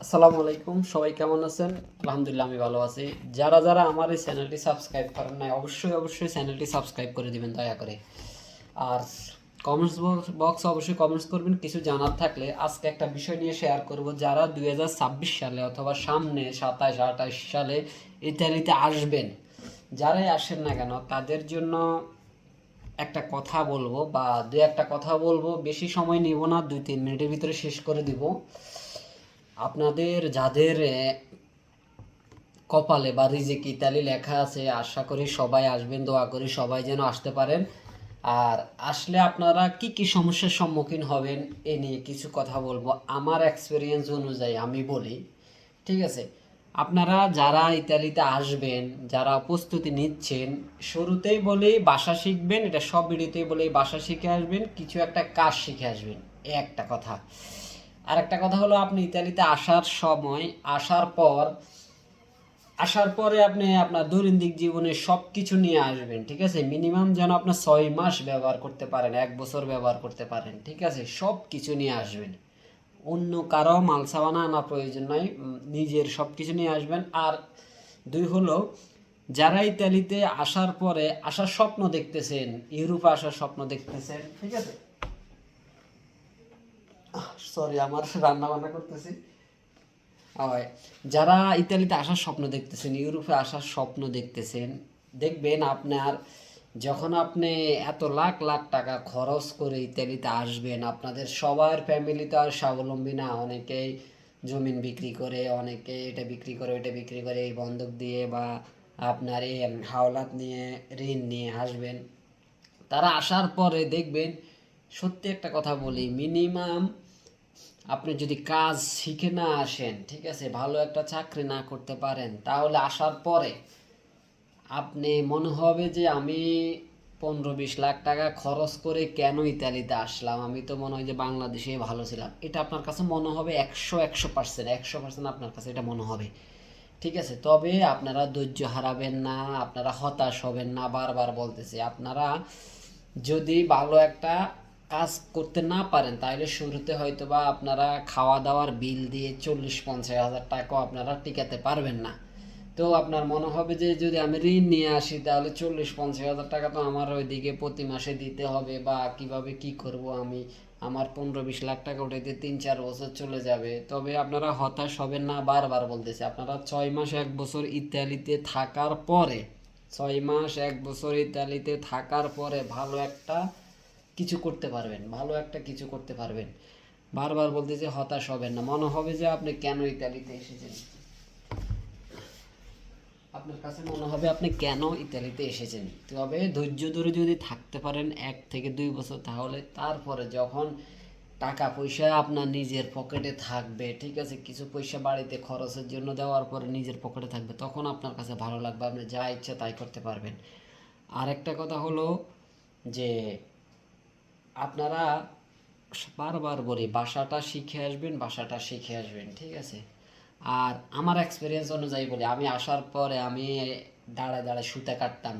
আসসালামু আলাইকুম, সবাই কেমন আছেন? আলহামদুলিল্লাহ আমি ভালো আছি। যারা যারা আমার এই চ্যানেলটি সাবস্ক্রাইব করেন নাই অবশ্যই চ্যানেলটি সাবস্ক্রাইব করে দিবেন দয়া করে। আর কমেন্টস বক্স অবশ্যই কমেন্টস করবেন কিছু জানার থাকলে। আজকে একটা বিষয় নিয়ে শেয়ার করব, যারা 2026 সালে অথবা সামনে 27-28 সালে ইতালিতে আসবেন, যারাই আসেন না কেন তাদের জন্য একটা কথা বলবো বা দু একটা কথা বলবো। বেশি সময় নিব না, 2-3 মিনিটের ভিতরে শেষ করে দিব। আপনাদের যাদের কপালে বা রিজিক ইতালি লেখা আছে, আশা করি সবাই আসবেন, দোয়া করি সবাই যেন আসতে পারেন। আর আসলে আপনারা কি কি সমস্যার সম্মুখীন হবেন এ নিয়ে কিছু কথা বলবো আমার এক্সপিরিয়েন্স অনুযায়ী আমি বলি। ঠিক আছে, আপনারা যারা ইতালিতে আসবেন, যারা প্রস্তুতি নিচ্ছেন, শুরুতেই বলি বাসা শিখবেন। এটা সব ভিডিওতেই বলি বাসা শিখে আসবেন, কিছু একটা কাজ শিখে আসবেন, এই একটা কথা। আর একটা কথা হলো, আপনি ইতালিতে আসার সময়, আসার পরে আপনি আপনার দৈনন্দিন জীবনে সব কিছু নিয়ে আসবেন। ঠিক আছে, মিনিমাম যেন আপনার 6 মাস ব্যবহার করতে পারেন, 1 বছর ব্যবহার করতে পারেন। ঠিক আছে, সব কিছু নিয়ে আসবেন, অন্য কারো মালসাবানা আনা প্রয়োজন নয়, নিজের সব কিছু নিয়ে আসবেন। আর দুই হলো, যারা ইতালিতে আসার পরে আসার স্বপ্ন দেখতেছেন, ইউরোপে আসার স্বপ্ন দেখতেছেন, ঠিক আছে, সরি আমার রান্না বান্না করতেছি। হয়, যারা ইতালিতে আসার স্বপ্ন দেখতেছেন, ইউরোপে আসার স্বপ্ন দেখতেছেন, দেখবেন আপনার যখন আপনি এত লাখ লাখ টাকা খরচ করে ইতালিতে আসবেন, আপনাদের সবার ফ্যামিলি তো আর স্বাবলম্বী না। অনেকেই জমিন বিক্রি করে, অনেকে এটা বিক্রি করে, ওইটা বিক্রি করে, এই বন্ধক দিয়ে বা আপনার এই হাওলাত নিয়ে, ঋণ নিয়ে আসবেন। তারা আসার পরে দেখবেন, সত্যি একটা কথা বলি, মিনিমাম আপনি যদি কাজ শিখে না আসেন, ঠিক আছে, ভালো একটা চাকরি না করতে পারেন, তাহলে আসার পরে আপনি মনে হবে যে আমি 15-20 লাখ টাকা খরচ করে কেন ইতালিতে আসলাম, আমি তো মনে হয় যে বাংলাদেশে ভালো ছিলাম। এটা আপনার কাছে মনে হবে 100% আপনার কাছে এটা মনে হবে। ঠিক আছে, তবে আপনারা ধৈর্য হারাবেন না, আপনারা হতাশ হবেন না। বারবার বলতেছি, আপনারা যদি ভালো একটা কাজ করতে না পারেন, তাহলে শুরুতে হয়তো বা আপনারা খাওয়া দাওয়ার বিল দিয়ে 40-50 হাজার টাকাও আপনারা টিকাতে পারবেন না। তো আপনার মনে হবে যে যদি আমি ঋণ নিয়ে আসি, তাহলে 40-50 হাজার টাকা তো আমার ওইদিকে প্রতি মাসে দিতে হবে, বা কিভাবে কি করব আমি, আমার 15-20 লাখ টাকা উঠাইতে 3-4 বছর চলে যাবে। তবে আপনারা হতাশ হবেন না, বারবার বলতেছি, আপনারা 6 মাস 1 বছর ইতালিতে থাকার পরে, 6 মাস 1 বছর ইতালিতে থাকার পরে ভালো একটা কিছু করতে পারবেন, ভালো একটা কিছু করতে পারবেন। বারবার বলতেছি, হতাশ হবেন না। মনে হবে যে আপনি কেন ইতালিতে এসেছেন, আপনার কাছে মনে হবে আপনি কেন ইতালিতে এসেছেন। তবে ধৈর্য ধরে যদি থাকতে পারেন 1 থেকে 2 বছর, তাহলে তারপরে যখন টাকা পয়সা আপনার নিজের পকেটে থাকবে, ঠিক আছে, কিছু পয়সা বাড়িতে খরচের জন্য দেওয়ার পরে নিজের পকেটে থাকবে, তখন আপনার কাছে ভালো লাগবে, আপনি যা ইচ্ছা তাই করতে পারবেন। আর একটা কথা হলো যে আপনারা, বারবার বলি বাসাটা শিখে আসবেন, বাসাটা শিখে আসবেন, ঠিক আছে। আর আমার এক্সপিরিয়েন্স অনুযায়ী বলি, আমি আসার পরে আমি দাঁড়ায় দাঁড়ায় সুতা কাটতাম।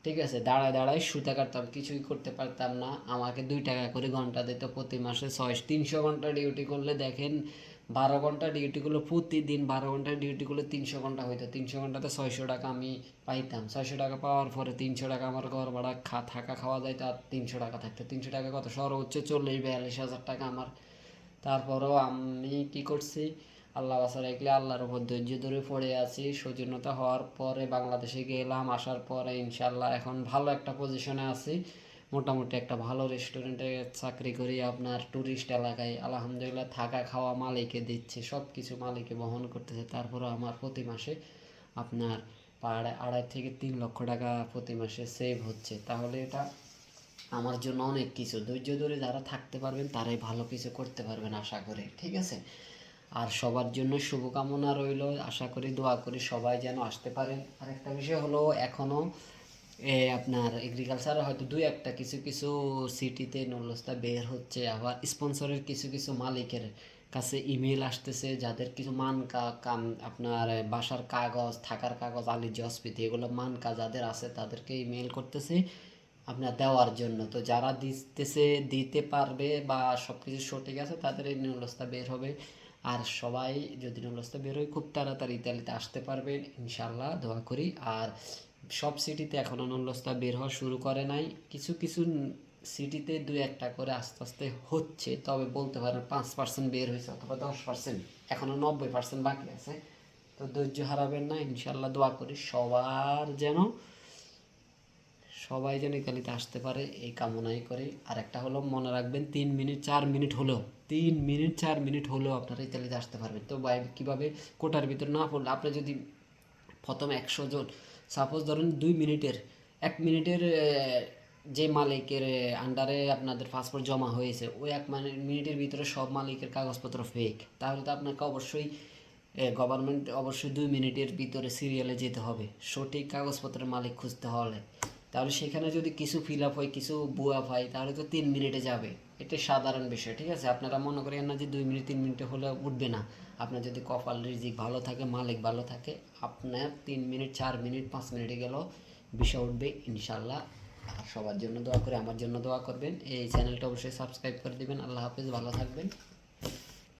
ঠিক আছে, দাঁড়ায় দাঁড়ায় সুতা কাটতাম, কিছুই করতে পারতাম না। আমাকে 2 টাকা করে ঘন্টা দিত প্রতি মাসে। 300 ঘন্টা ডিউটি করলে দেখেন, 12 ঘন্টা ডিউটি করলে প্রতিদিন, 12 ঘন্টা ডিউটি করলে 300 ঘন্টা হইতো, 300 ঘন্টাতে 600 টাকা আমি পাইতাম। 600 টাকা পাওয়ার পরে 300 টাকা আমার ঘর ভাড়া, থাকা খাওয়া যাইতো, আর 300 টাকা থাকতো। 300 টাকা কত, সর্বোচ্চ 40-42 হাজার টাকা আমার। তারপরেও আমি কি করছি, আল্লাহ বাসা রাখলে আল্লাহর উপর ধৈর্য ধরে পড়ে আছি। সৌজন্যতা হওয়ার পরে বাংলাদেশে গেলাম, আসার পরে ইনশাল্লাহ এখন ভালো একটা পজিশনে আছি। মোটামুটি একটা ভালো রেস্টুরেন্টে চাকরি করি, আপনার ট্যুরিস্ট এলাকায়। আলহামদুলিল্লাহ, থাকা খাওয়া মালিকে দিচ্ছে, সব কিছু মালিকে বহন করতেছে। তারপরেও আমার প্রতি মাসে আপনার 2.5 থেকে 3 লক্ষ টাকা প্রতি মাসে সেভ হচ্ছে। তাহলে এটা আমার জন্য অনেক কিছু। ধৈর্য ধরে যারা থাকতে পারবেন তারাই ভালো কিছু করতে পারবেন আশা করি, ঠিক আছে। আর সবার জন্য শুভকামনা রইল, আশা করি দোয়া করি সবাই যেন আসতে পারেন। আর একটা বিষয় হলো, এখনও আপনার এগ্রিকালচারে হয়তো 2-1টা কিছু কিছু সিটিতে নুরলস্তা বের হচ্ছে, আবার স্পন্সরের কিছু কিছু মালিকের কাছে ইমেল আসতেছে, যাদের কিছু আপনার বাসার কাগজ, থাকার কাগজ, আলিজি হসপিতে, এগুলো মানকা যাদের আছে তাদেরকে ইমেল করতেছে আপনার দেওয়ার জন্য। তো যারা দিতেছে, দিতে পারবে বা সব কিছু সঠিক আছে, তাদের এই নুরলস্তা বের হবে। আর সবাই যদি নলস্তা বেরোয় খুব তাড়াতাড়ি ইতালিতে আসতে পারবেন ইনশাল্লাহ, দোয়া করি। আর সব সিটিতে এখনও নলস্তা বের হওয়া শুরু করে নাই, কিছু কিছু সিটিতে 2-1টা করে আস্তে আস্তে হচ্ছে, তবে বলতে পারেন 5% বের হয়েছে অথবা 10%, এখনও 90% বাকি আছে। তো ধৈর্য হারাবেন না, ইনশাল্লাহ দোয়া করি সবাই যেন ইতালিতে আসতে পারে এই কামনাই করি। আর একটা হলো মনে রাখবেন 3-4 মিনিট হলেও আপনারা ইতালিতে আসতে পারবেন। তো ভাই কীভাবে কোটার ভিতর না পড়লে, আপনি যদি প্রথম 100 জন, সাপোজ ধরুন 1 মিনিটের যে মালিকের আন্ডারে আপনাদের পাসপোর্ট জমা হয়েছে, ওই 1 মিনিটের ভিতরে সব মালিকের কাগজপত্র ফেক, তাহলে তো আপনাকে অবশ্যই গভর্নমেন্ট অবশ্যই 2 মিনিটের ভিতরে সিরিয়ালে যেতে হবে সঠিক কাগজপত্রের মালিক খুঁজতে হলে। তাহলে সেখানে যদি কিছু ফিল আপ হয়, কিছু বুয়া হয়, তাহলে তো 3 মিনিটে যাবে। এটা সাধারণ বিষয়, ঠিক আছে? আপনারা মনে করেন না যে 2 মিনিট 3 মিনিটে হলে উঠবে না। আপনার যদি কপাল রিজিক ভালো থাকে, মালিক ভালো থাকে, আপনার 3 মিনিট 4 মিনিট 5 মিনিটে গেলেও বিষয় উঠবে ইনশাল্লাহ। আর সবার জন্য দোয়া করে, আমার জন্য দোয়া করবেন। এই চ্যানেলটা অবশ্যই সাবস্ক্রাইব করে দেবেন। আল্লাহ হাফেজ, ভালো থাকবেন।